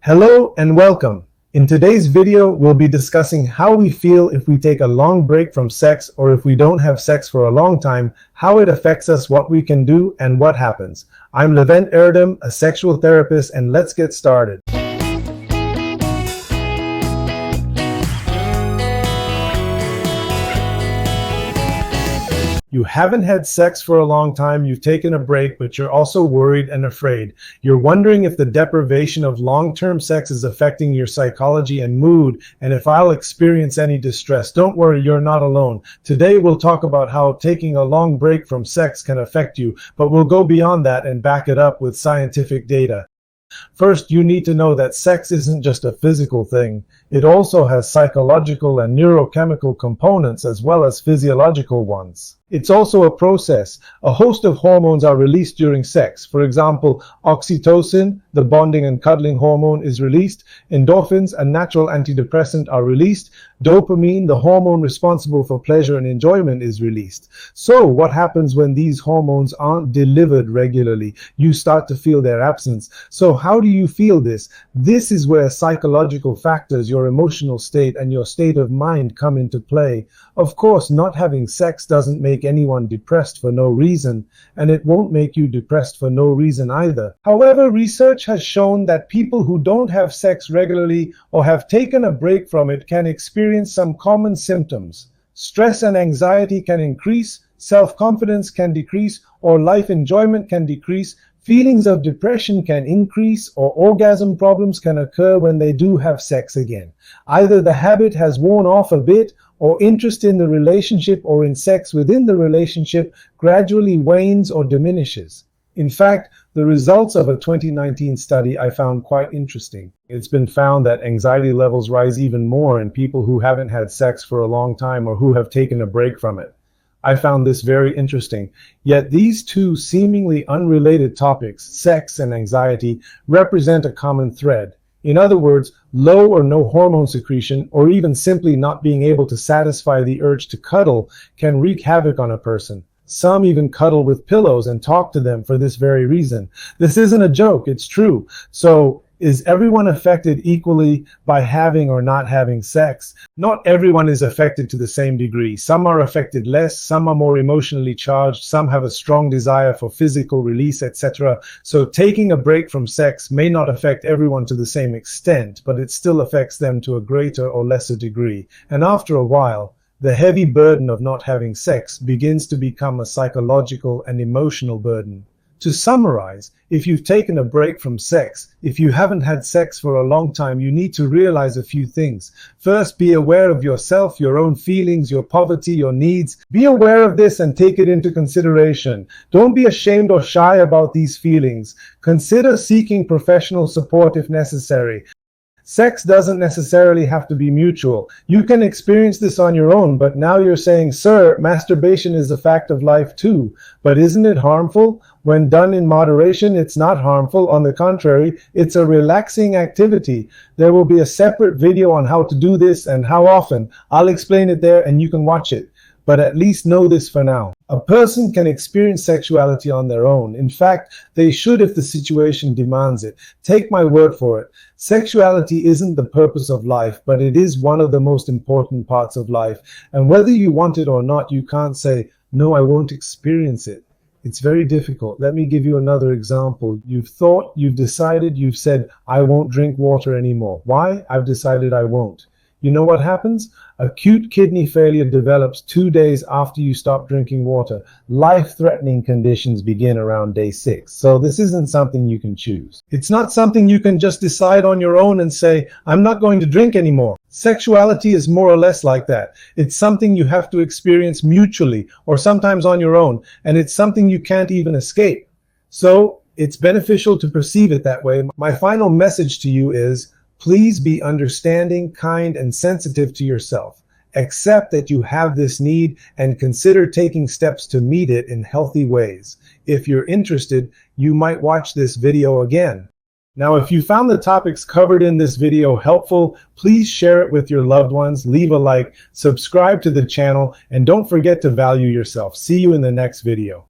Hello and welcome. In today's video, we'll be discussing how we feel if we take a long break from sex or if we don't have sex for a long time, how it affects us, what we can do, and what happens. I'm Levent Erdem, a sexual therapist, and let's get started. You haven't had sex for a long time, you've taken a break, but you're also worried and afraid. You're wondering if the deprivation of long-term sex is affecting your psychology and mood, and if I'll experience any distress. Don't worry, you're not alone. Today we'll talk about how taking a long break from sex can affect you, but we'll go beyond that and back it up with scientific data. First, you need to know that sex isn't just a physical thing. It also has psychological and neurochemical components as well as physiological ones. It's also a process. A host of hormones are released during sex. For example, oxytocin, the bonding and cuddling hormone, is released. Endorphins, a natural antidepressant, are released. Dopamine, the hormone responsible for pleasure and enjoyment, is released. So, what happens when these hormones aren't delivered regularly? You start to feel their absence. So, how do you feel this? This is where psychological factors, your emotional state and your state of mind, come into play. Of course, not having sex doesn't make anyone depressed for no reason, and it won't make you depressed for no reason either. However, research has shown that people who don't have sex regularly or have taken a break from it can experience some common symptoms. Stress and anxiety can increase, self-confidence can decrease, or life enjoyment can decrease. Feelings of depression can increase, or orgasm problems can occur when they do have sex again. Either the habit has worn off a bit, or interest in the relationship or in sex within the relationship gradually wanes or diminishes. In fact, the results of a 2019 study I found quite interesting. It's been found that anxiety levels rise even more in people who haven't had sex for a long time or who have taken a break from it. I found this very interesting. Yet these two seemingly unrelated topics, sex and anxiety, represent a common thread. In other words, low or no hormone secretion, or even simply not being able to satisfy the urge to cuddle, can wreak havoc on a person. Some even cuddle with pillows and talk to them for this very reason. This isn't a joke, it's true. So, is everyone affected equally by having or not having sex? Not everyone is affected to the same degree. Some are affected less, some are more emotionally charged, some have a strong desire for physical release, etc. So taking a break from sex may not affect everyone to the same extent, but it still affects them to a greater or lesser degree. And after a while, the heavy burden of not having sex begins to become a psychological and emotional burden. To summarize, if you've taken a break from sex, if you haven't had sex for a long time, you need to realize a few things. First, be aware of yourself, your own feelings, your poverty, your needs. Be aware of this and take it into consideration. Don't be ashamed or shy about these feelings. Consider seeking professional support if necessary. Sex doesn't necessarily have to be mutual. You can experience this on your own, but now you're saying, sir, masturbation is a fact of life too. But isn't it harmful? When done in moderation, it's not harmful. On the contrary, it's a relaxing activity. There will be a separate video on how to do this and how often. I'll explain it there and you can watch it. But at least know this for now. A person can experience sexuality on their own. In fact, they should if the situation demands it. Take my word for it. Sexuality isn't the purpose of life, but it is one of the most important parts of life. And whether you want it or not, you can't say, no, I won't experience it. It's very difficult. Let me give you another example. You've thought, you've decided, you've said, I won't drink water anymore. Why? I've decided I won't. You know what happens? Acute kidney failure develops 2 days after you stop drinking water. Life-threatening conditions begin around day 6. So this isn't something you can choose. It's not something you can just decide on your own and say, I'm not going to drink anymore. Sexuality is more or less like that. It's something you have to experience mutually or sometimes on your own, and it's something you can't even escape. So it's beneficial to perceive it that way. My final message to you is, please be understanding, kind, and sensitive to yourself. Accept that you have this need and consider taking steps to meet it in healthy ways. If you're interested, you might watch this video again. Now, if you found the topics covered in this video helpful, please share it with your loved ones, leave a like, subscribe to the channel, and don't forget to value yourself. See you in the next video.